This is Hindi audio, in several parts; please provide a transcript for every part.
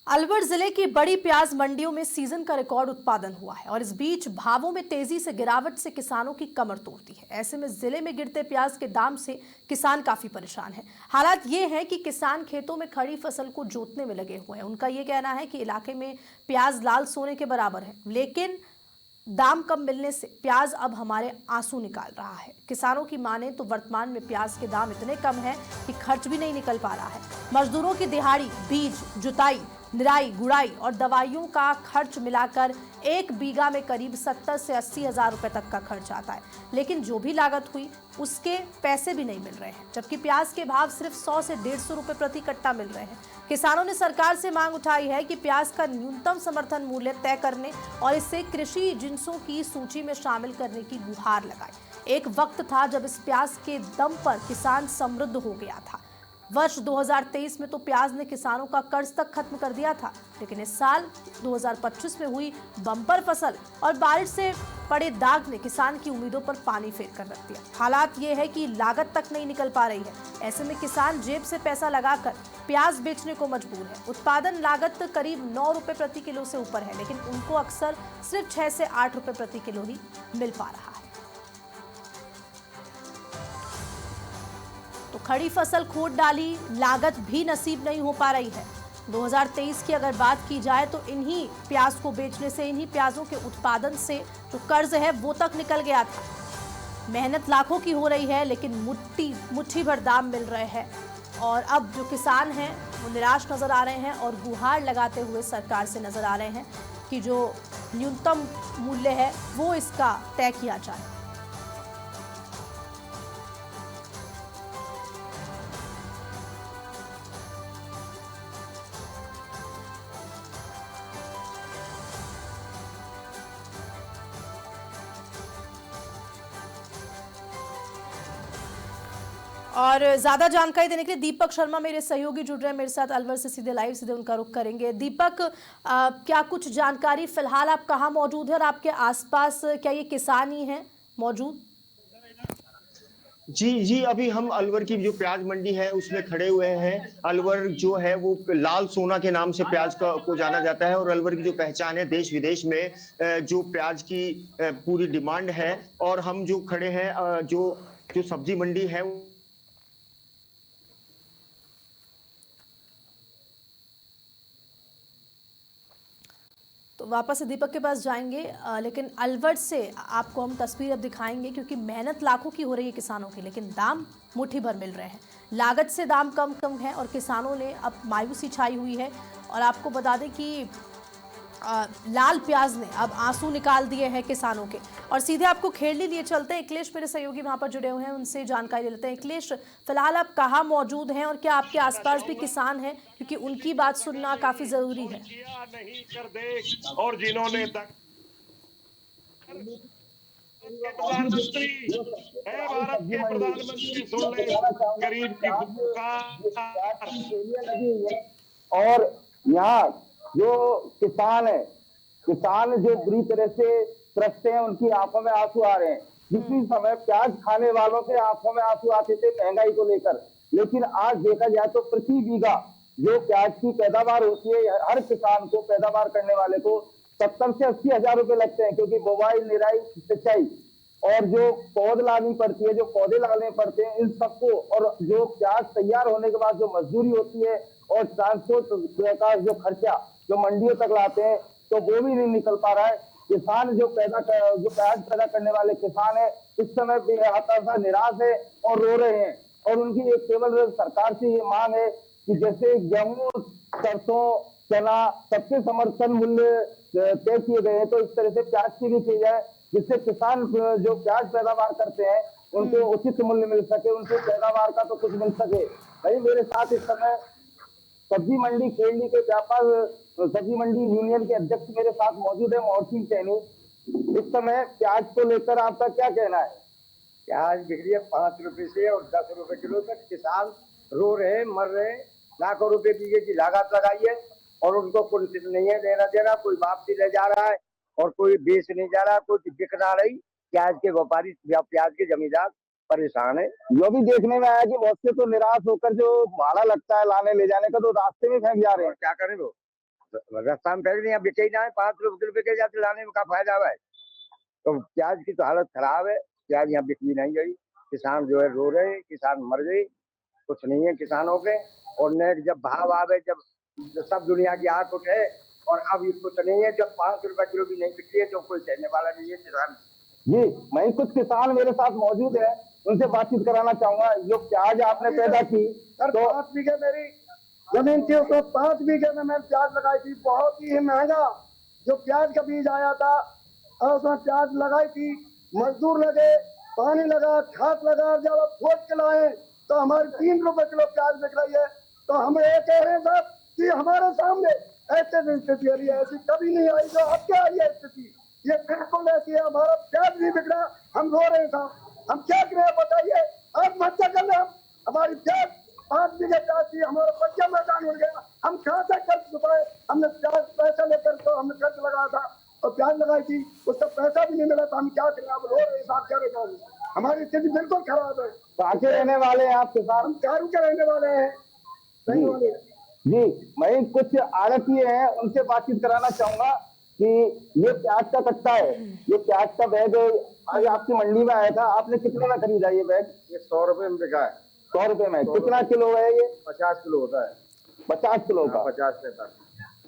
अलवर जिले की बड़ी प्याज मंडियों में सीजन का रिकॉर्ड उत्पादन हुआ है और इस बीच भावों में तेजी से गिरावट से किसानों की कमर तोड़ती है। ऐसे में जिले में गिरते प्याज के दाम से किसान काफी परेशान हैं। हालात ये है कि किसान खेतों में खड़ी फसल को जोतने में लगे हुए हैं। उनका ये कहना है कि इलाके में प्याज लाल सोने के बराबर है, लेकिन दाम कम मिलने से प्याज अब हमारे आंसू निकाल रहा है। किसानों की माने तो वर्तमान में प्याज के दाम इतने कम हैं कि खर्च भी नहीं निकल पा रहा है। मजदूरों की दिहाड़ी, बीज, जुताई, निराई, गुड़ाई और दवाइयों का खर्च मिलाकर एक बीघा में करीब 70 से 80 हजार रुपए तक का खर्च आता है, लेकिन जो भी लागत हुई उसके पैसे भी नहीं मिल रहे हैं, जबकि प्याज के भाव सिर्फ 100 से 150 रुपए प्रति कट्टा मिल रहे हैं। किसानों ने सरकार से मांग उठाई है कि प्याज का न्यूनतम समर्थन मूल्य तय करने और इसे कृषि जिन्सों की सूची में शामिल करने की गुहार लगाई। एक वक्त था जब इस प्याज के दम पर किसान समृद्ध हो गया था। वर्ष 2023 में तो प्याज ने किसानों का कर्ज तक खत्म कर दिया था, लेकिन इस साल 2025 में हुई बम्पर फसल और बारिश से पड़े दाग ने किसान की उम्मीदों पर पानी फेर कर रख दिया। हालात ये है कि लागत तक नहीं निकल पा रही है। ऐसे में किसान जेब से पैसा लगाकर प्याज बेचने को मजबूर है। उत्पादन लागत करीब 9 रुपए प्रति किलो से ऊपर है, लेकिन उनको अक्सर सिर्फ 6 से 8 रुपए प्रति किलो ही मिल पा रहा है। तो खड़ी फसल खोद डाली, लागत भी नसीब नहीं हो पा रही है। 2023 की अगर बात की जाए तो इन्हीं प्याज को बेचने से, इन्हीं प्याजों के उत्पादन से जो कर्ज है वो तक निकल गया था। मेहनत लाखों की हो रही है, लेकिन मुट्ठी भर दाम मिल रहे हैं और अब जो किसान हैं वो निराश नजर आ रहे हैं और गुहार लगाते हुए सरकार से नजर आ रहे हैं कि जो न्यूनतम मूल्य है वो इसका तय किया जाए। और ज्यादा जानकारी देने के लिए दीपक शर्मा मेरे सहयोगी जुड़ रहे हैं मेरे साथ अलवर से सीधे लाइव, सीधे उनका रुख करेंगे। दीपक, क्या कुछ जानकारी फिलहाल आप कहाँ मौजूद है और आपके आसपास क्या ये किसान ही हैं मौजूद? जी जी, अभी हम अलवर की जो प्याज मंडी है उसमें खड़े हुए हैं। अलवर जो है वो लाल सोना के नाम से प्याज को जाना जाता है और अलवर की जो पहचान है देश विदेश में, जो प्याज की पूरी डिमांड है। और हम जो खड़े हैं, जो जो सब्जी मंडी है, तो वापस से दीपक के पास जाएंगे, लेकिन अलवर से आपको हम तस्वीर अब दिखाएंगे क्योंकि मेहनत लाखों की हो रही है किसानों की, लेकिन दाम मुट्ठी भर मिल रहे हैं। लागत से दाम कम कम है और किसानों ने अब मायूसी छाई हुई है। और आपको बता दें कि लाल प्याज ने अब आंसू निकाल दिए हैं किसानों के। और सीधे आपको खेड़ली लिए चलते हैं, अखिलेश मेरे सहयोगी वहां पर जुड़े हुए हैं, उनसे जानकारी लेते हैं। अखिलेश, फिलहाल आप कहाँ मौजूद हैं और क्या आपके आसपास भी किसान हैं, क्योंकि उनकी बात सुनना काफी जरूरी है। नहीं कर दे और जिन्होंने प्रधानमंत्री है, भारत के प्रधानमंत्री सुन ले गरीब की पुकार। और यहाँ जो किसान है, किसान जो बुरी तरह से त्रस्त हैं, उनकी आंखों में आंसू आ रहे हैं। जिसी समय प्याज खाने वालों के आंखों में आंसू आते थे महंगाई को लेकर, लेकिन आज देखा जाए तो प्रति बीघा जो प्याज की पैदावार होती है, हर किसान को, पैदावार करने वाले को 70 से 80 हजार रुपए लगते हैं, क्योंकि बुवाई, निराई, सिंचाई और जो पौध लानी पड़ती है, जो पौधे लाने पड़ते हैं, इन सबको, और जो प्याज तैयार होने के बाद जो मजदूरी होती है और ट्रांसपोर्ट का जो खर्चा जो मंडियों तक लाते हैं, तो वो भी नहीं निकल पा रहा है। किसान जो प्याज पैदा करने वाले किसान है, इस समय हताशा, निराश है और रो रहे हैं। और उनकी एक केवल सरकार से ये मांग है कि जैसे गेहूं, सरसों, चना सबके समर्थन मूल्य तय किए गए हैं, तो इस तरह से प्याज की भी की जाए, जिससे किसान जो प्याज पैदावार करते हैं उनको उचित मूल्य मिल सके, उनके पैदावार का तो कुछ मिल सके। भाई मेरे साथ इस समय सब्जी मंडी खेड़ली के व्यापार सब्जी मंडी यूनियन के अध्यक्ष मेरे साथ मौजूद है, मोहसिन सैनी। इस समय प्याज को लेकर आपका क्या कहना है? प्याज बिक रही है 5 रुपए से और 10 रुपए किलो तक। किसान रो रहे, मर रहे, लाखों रुपए बीघे की लागत लगाई है और उनको कुछ नहीं है देना देना। कोई वापसी ले जा रहा है और कोई बेच नहीं जा रहा, कोई बिक ना रही। प्याज के व्यापारी, प्याज के जमींदार परेशान है। जो भी देखने में आया कि बहुत से तो निराश होकर जो भाड़ा लगता है लाने ले जाने का, तो रास्ते में फेंक जा रहे हैं। क्या करें वो, रास्ता में पैसे नहीं, अब बिके ही ना है, 5 रुपए किलो बिके जाते, लाने में क्या फायदा है। तो प्याज की तो हालत खराब है, प्याज यहाँ बिक्री नहीं गई, किसान जो है रो रहे, किसान मर गई, कुछ नहीं है किसानों के। और नेट जब भाव आवे, जब सब दुनिया की आंख उठे, और अब ये कुछ नहीं है, जब 5 रुपए किलो भी नहीं बिकती है तो कोई सहने वाला नहीं है किसान। जी, मैं कुछ किसान मेरे साथ मौजूद है, उनसे बातचीत कराना चाहूंगा। जो प्याज आपने पैदा की सर तो 5 बीघे मेरी जमीन थी, तो 5 बीघे में मैंने प्याज लगाई थी, बहुत ही महंगा जो प्याज का बीज आया था, और उसमें प्याज लगाई थी, मजदूर लगे, पानी लगा, खाद लगा, जब अब खोद के लाए तो हमारी 3 रुपए किलो प्याज बिक रही है। तो हम ये कह रहे हैं साहब कि हमारे सामने ऐसे स्थिति आ रही है, ऐसी कभी नहीं आई जो अब क्या आई है स्थिति, ये बिल्कुल ऐसी है। हमारा प्याज नहीं बिक रहा, हम रो रहे हैं साहब, हम क्या करें बताइए, आप मत कर ले, हमारी प्याज 5 बीघे प्याज थी, हमारा बच्चा मैदान उड़ गया, हम कहाँ से कर्ज चुकाए, हमने प्याज पैसा लेकर तो हमने कर्ज लगाया था और प्याज लगाई थी, उसका पैसा भी नहीं मिला, तो हम क्या करें, आप रो रहे हैं साहब, क्या करें, हमारी स्थिति बिल्कुल खराब है। कहाँ के रहने वाले हैं आप किसान? हम चारू के रहने वाले हैं। जी, मैं कुछ आड़तिए हैं, उनसे बातचीत कराना चाहूंगा कि ये प्याज का कट्टा है, ये प्याज का बैग आज आपकी मंडी में आया था, आपने कितने में खरीदा ये बैग? ये 100 रुपए में बिका है। 100 रुपए में। कितना किलो है ये? 50 किलो होता है। 50 किलो का? 50 से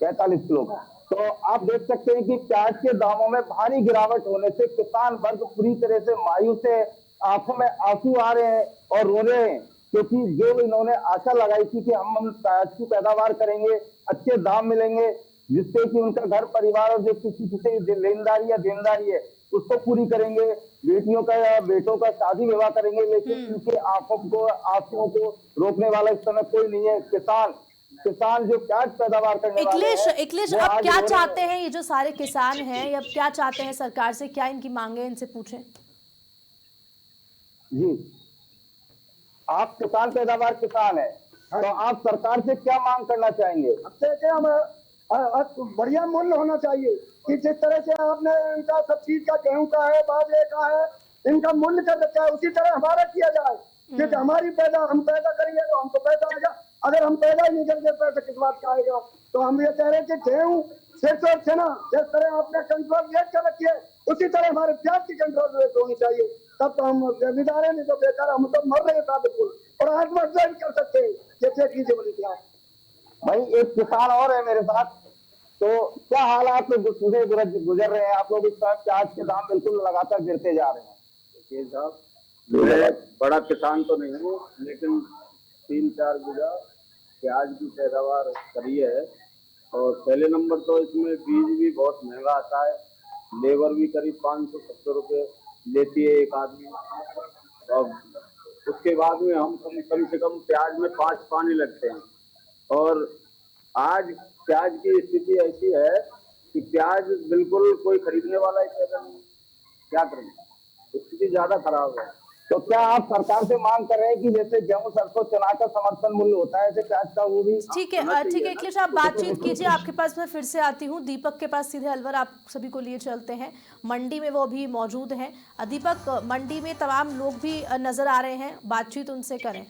45 किलो का। तो आप देख सकते हैं कि प्याज के दामों में भारी गिरावट होने से किसान वर्ग पूरी तरह से मायूस है, आंखों में आंसू आ रहे हैं और रो रहे हैं, क्योंकि जो इन्होंने आशा लगाई थी कि हम प्याज की पैदावार करेंगे, अच्छे दाम मिलेंगे, जिससे कि उनका घर परिवार और जो किसी से लेनदारी या देनदारी है उसको पूरी करेंगे, बेटियों का या बेटों का शादी विवाह करेंगे, लेकिन उनके आंखों को, आंसुओं को रोकने वाला इस समय कोई नहीं है। किसान जो प्याज पैदावार करने वाले हैं, इकलेश वो अब आज क्या रो रहे चाहते हैं। हैं ये जो सारे किसान हैं, ये अब क्या चाहते हैं सरकार से, क्या इनकी मांगे हैं, इनसे पूछें। जी, आप किसान पैदावार किसान है, तो आप सरकार से क्या मांग करना चाहेंगे? हम बढ़िया मूल्य होना चाहिए कि जिस तरह से आपने इनका सब चीज का, गेहूं का है, बाजरे का है, इनका मूल्य कर रखा है, उसी तरह हमारा किया जाए, क्योंकि हमारी हम पैदा करेंगे तो हमको पैसा आएगा, अगर हम पैदा ही नहीं करेंगे पैसा किस बात का आएगा। तो हम ये कह रहे हैं कि गेहूं सिर्फ और चना जिस तरह आपने कंट्रोल रेट कर रखी है, उसी तरह हमारे प्याज की कंट्रोल रेट होनी चाहिए, तब तो हम जमींदार नहीं तो बेकार, हम तो मर रहे हैं बिल्कुल, और आत्महत्या भी कर सकते हैं, जैसे कीजिए बोले क्या। भाई एक किसान और है मेरे साथ, तो क्या हालात गुजर रहे हैं आप लोग? इस समय प्याज के दाम बिल्कुल लगातार गिरते जा रहे हैं। देखिए साहब, मैं बड़ा किसान तो नहीं हूँ, लेकिन 3-4 बीघा प्याज की पैदावार करी है, और पहले नंबर तो इसमें बीज भी बहुत महंगा आता है, लेबर भी करीब 570 रुपये लेती है एक आदमी, और उसके बाद में हम कम से कम प्याज में 5 पानी लगते हैं। और आज प्याज की स्थिति ऐसी है कि प्याज बिल्कुल कोई खरीदने वाला ही पैदा नहीं, क्या करें, स्थिति ज्यादा खराब है। तो क्या आप सरकार से मांग कर रहे हैं कि जैसे गेहूं, सरसों, चना का समर्थन मूल्य होता है, ऐसे प्याज का वो भी? ठीक है अखिलेश, आप बातचीत कीजिए, आपके पास मैं फिर से आती हूँ दीपक के पास सीधे। अलवर आप सभी को लिए चलते हैं, मंडी में वो अभी मौजूद हैं। दीपक, मंडी में तमाम लोग भी नजर आ रहे हैं, बातचीत उनसे करें।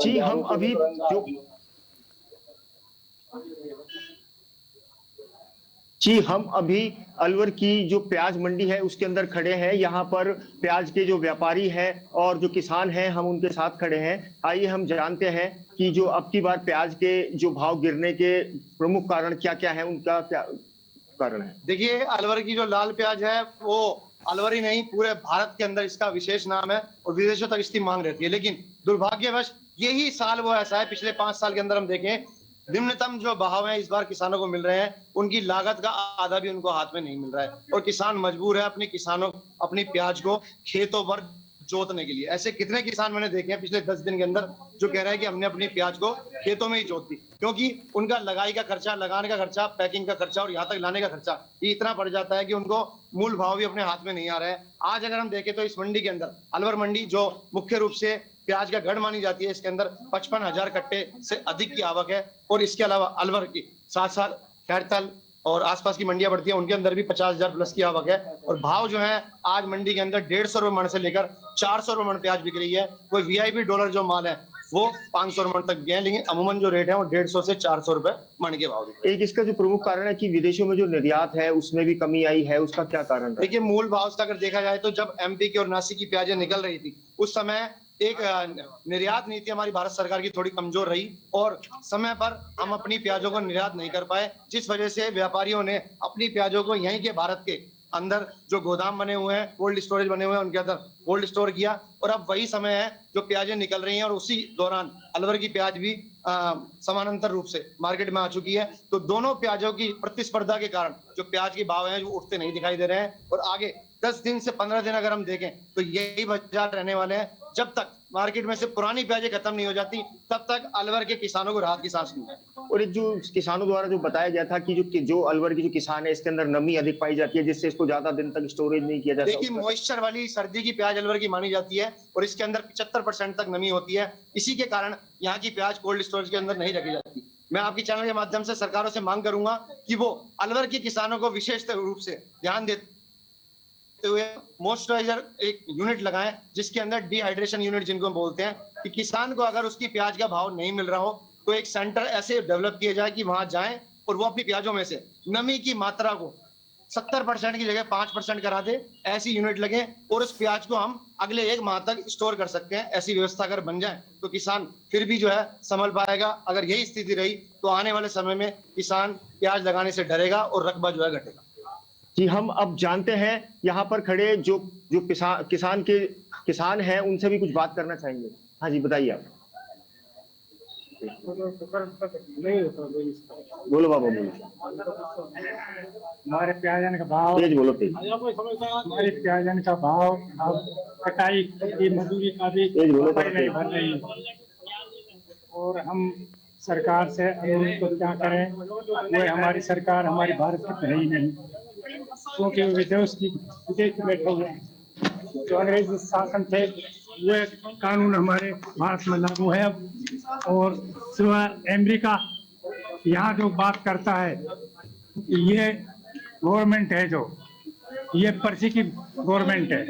जी, हम अभी अलवर की जो प्याज मंडी है उसके अंदर खड़े हैं। यहाँ पर प्याज के जो व्यापारी हैं और जो किसान हैं, हम उनके साथ खड़े हैं। आइए हम जानते हैं कि जो अब की बार प्याज के जो भाव गिरने के प्रमुख कारण क्या क्या है, उनका क्या कारण है। देखिए, अलवर की जो लाल प्याज है वो अलवर ही नहीं पूरे भारत के अंदर इसका विशेष नाम है और विदेशों तक इसकी मांग रहती है, लेकिन दुर्भाग्यवश यही साल वो ऐसा है, पिछले 5 साल के अंदर हम देखें निम्नतम जो भाव है इस बार किसानों को मिल रहे हैं, उनकी लागत का आधा भी उनको हाथ में नहीं मिल रहा है, और किसान मजबूर है अपनी प्याज को खेतों पर जोतने के लिए। ऐसे कितने किसान मैंने देखे हैं पिछले 10 दिन के अंदर जो कह रहे हैं कि हमने अपनी प्याज को खेतों में ही जोत दी, क्योंकि उनका लगाई का खर्चा, लगाने का खर्चा, पैकिंग का खर्चा और यहाँ तक लाने का खर्चा ये इतना बढ़ जाता है कि उनको मूल भाव भी अपने हाथ में नहीं आ रहा है। आज अगर हम देखें तो इस मंडी के अंदर, अलवर मंडी जो मुख्य रूप से प्याज का गढ़ मानी जाती है, इसके अंदर 55,000 कट्टे से अधिक की आवक है, और इसके अलावा अलवर की साथ साथ खैरतल, और आसपास की मंडियां बढ़ती हैं, उनके अंदर भी 50,000 प्लस की आवक है। और भाव जो है आज मंडी के अंदर 150 रुपए मन से लेकर 400 रुपए मन प्याज बिक रही है। कोई वीआईपी डॉलर जो माल है वो 500 रुपए तक गए, लेकिन अमूमन जो रेट है वो 150 से 400 रुपए मन के भाव। एक इसका जो प्रमुख कारण है कि विदेशों में जो निर्यात है उसमें भी कमी आई है, उसका क्या कारण है? देखिए, मूल भाव से अगर देखा जाए तो जब एमपी की और नासिक की प्याजें निकल रही थी उस समय एक निर्यात नीति हमारी भारत सरकार की थोड़ी कमजोर रही और समय पर हम अपनी प्याजों को निर्यात नहीं कर पाए, जिस वजह से व्यापारियों ने अपनी प्याजों को यहीं के भारत के अंदर जो गोदाम बने हुए हैं, कोल्ड स्टोरेज बने हुए हैं, उनके अंदर कोल्ड स्टोर किया। और अब वही समय है जो प्याजें निकल रही हैं और उसी दौरान अलवर की प्याज भी समानांतर रूप से मार्केट में आ चुकी है। तो दोनों प्याजों की प्रतिस्पर्धा के कारण जो प्याज के भाव हैं वो उठते नहीं दिखाई दे रहे हैं। और आगे 10 दिन से 15 दिन अगर हम देखें तो यही बाजार रहने वाले हैं। जब तक मार्केट में से पुरानी प्याजें खत्म नहीं हो जाती तब तक अलवर के किसानों को राहत की सांस नहीं है। और एक जो किसानों द्वारा जो बताया गया था कि जो अलवर की जो किसान है इसके अंदर नमी अधिक पाई जाती है, जिससे इसको ज्यादा दिन तक स्टोरेज नहीं किया जा सकता। देखिए, मॉइस्चर वाली सर्दी की प्याज अलवर की मानी जाती है और इसके अंदर 75% तक नमी होती है। इसी के कारण यहाँ की प्याज कोल्ड स्टोरेज के अंदर नहीं रखी जाती। मैं आपके चैनल के माध्यम से सरकारों से मांग करूंगा कि वो अलवर के किसानों को विशेष रूप से ध्यान देते हुए मॉइस्चराइजर एक यूनिट लगाएं, जिसके अंदर डिहाइड्रेशन यूनिट जिनको बोलते हैं, कि किसान को अगर उसकी प्याज का भाव नहीं मिल रहा हो तो एक सेंटर ऐसे डेवलप किया जाए कि वहां जाएं और वो अपनी प्याजों में से नमी की मात्रा को 70% की जगह 5% करा दे। ऐसी यूनिट लगे और उस प्याज को हम अगले 1 माह तक स्टोर कर सकते हैं। ऐसी व्यवस्था अगर बन जाए तो किसान फिर भी जो है संभल पाएगा। अगर यही स्थिति रही तो आने वाले समय में किसान प्याज लगाने से डरेगा और रकबा जो है घटेगा। जी, हम अब जानते हैं यहाँ पर खड़े जो किसान हैं उनसे भी कुछ बात करना चाहेंगे। हाँ जी, बताइए आप। बोलो बाबा, बोलो। हमारे प्याजन का भाव, तेज बोलो, तेज। हमारे प्याजन का भाव अब कटाई की मजदूरी का भी तेज बोलो, नहीं भर रही और हम सरकार से अनुरोध तो क्या करें, वो हमारी सरकार हमारी भारत की है ही नहीं, क्योंकि विदेश में बैठे हुए हैं। जो अंग्रेज शासन थे वो कानून हमारे भारत में लागू है अब। और सिवाय अमेरिका यहाँ जो बात करता है, ये गवर्नमेंट है जो ये पर्ची की गवर्नमेंट है,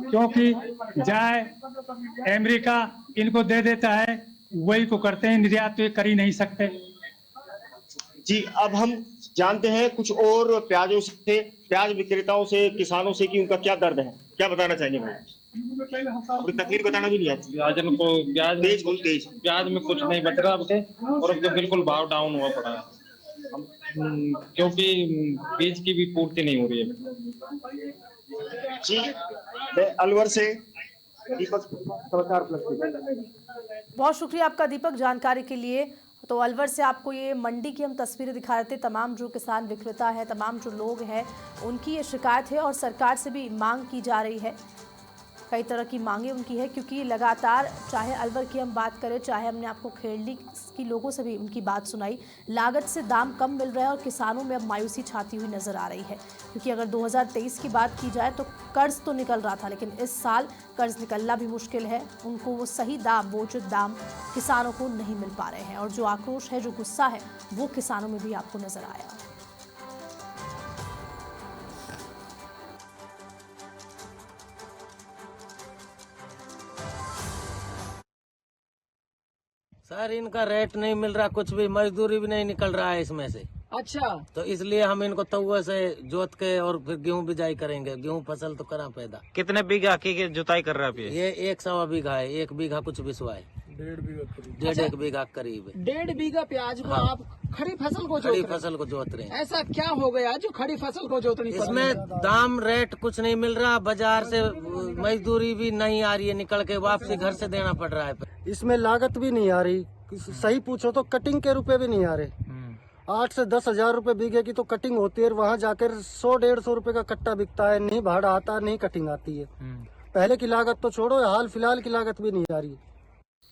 क्योंकि जाए अमेरिका इनको दे देता है वही को करते हैं, निर्यात तो ये कर ही नहीं सकते। जी, अब हम जानते हैं कुछ और प्याज विक्रेताओं से, किसानों से कि उनका क्या दर्द है। क्या बताना चाहेंगे भाई? अपनी तकलीफ बताना भी नहीं आती। प्याज में कुछ नहीं बच रहा अब से, और अब तो बिल्कुल भाव डाउन हुआ पड़ा है, क्योंकि बीज की भी पूर्ति नहीं हो रही है। जी, मैं अलवर से दीपक, समाचार प्लस। बहुत शुक्रिया आपका दीपक जानकारी के लिए। तो अलवर से आपको ये मंडी की हम तस्वीरें दिखा रहे थे। तमाम जो किसान विक्रेता है, तमाम जो लोग हैं, उनकी ये शिकायत है और सरकार से भी मांग की जा रही है। कई तरह की मांगे उनकी है, क्योंकि लगातार चाहे अलवर की हम बात करें, चाहे हमने आपको खेड़ली की लोगों से भी उनकी बात सुनाई, लागत से दाम कम मिल रहा है और किसानों में अब मायूसी छाती हुई नजर आ रही है। क्योंकि अगर 2023 की बात की जाए तो कर्ज तो निकल रहा था, लेकिन इस साल कर्ज निकलना भी मुश्किल है। उनको वो सही दाम, वो उचित दाम किसानों को नहीं मिल पा रहे हैं। और जो आक्रोश है, जो गुस्सा है, वो किसानों में भी आपको नजर आया। सर, इनका रेट नहीं मिल रहा, कुछ भी मजदूरी भी नहीं निकल रहा है इसमें से। अच्छा, तो इसलिए हम इनको तउए से जोत के और फिर गेहूं बिजाई करेंगे। गेहूं फसल तो करा पैदा। कितने बीघा की जुताई कर रहा है? ये 1 बीघा है, 1 बीघा कुछ बिसवा है, 1.5 बीघा करीब है। 1.5 बीघा प्याज को आप खड़ी फसल को जोत रहे हैं। ऐसा क्या हो गया जो खड़ी फसल को जोतनी पड़ रही है? इसमें दाम रेट कुछ नहीं मिल रहा, बाजार से मजदूरी भी नहीं आ रही है, निकल के वापसी घर से देना पड़ रहा है। इसमें लागत भी नहीं आ रही, सही पूछो तो कटिंग के रुपए भी नहीं आ रहे। 8 से 10 हजार रुपए बीघे की तो कटिंग होती है, वहाँ जाकर 100-150 रुपए का कट्टा बिकता है। नहीं भाड़ा आता, नहीं कटिंग आती है। पहले की लागत तो छोड़ो, हाल फिलहाल की लागत भी नहीं आ रही है।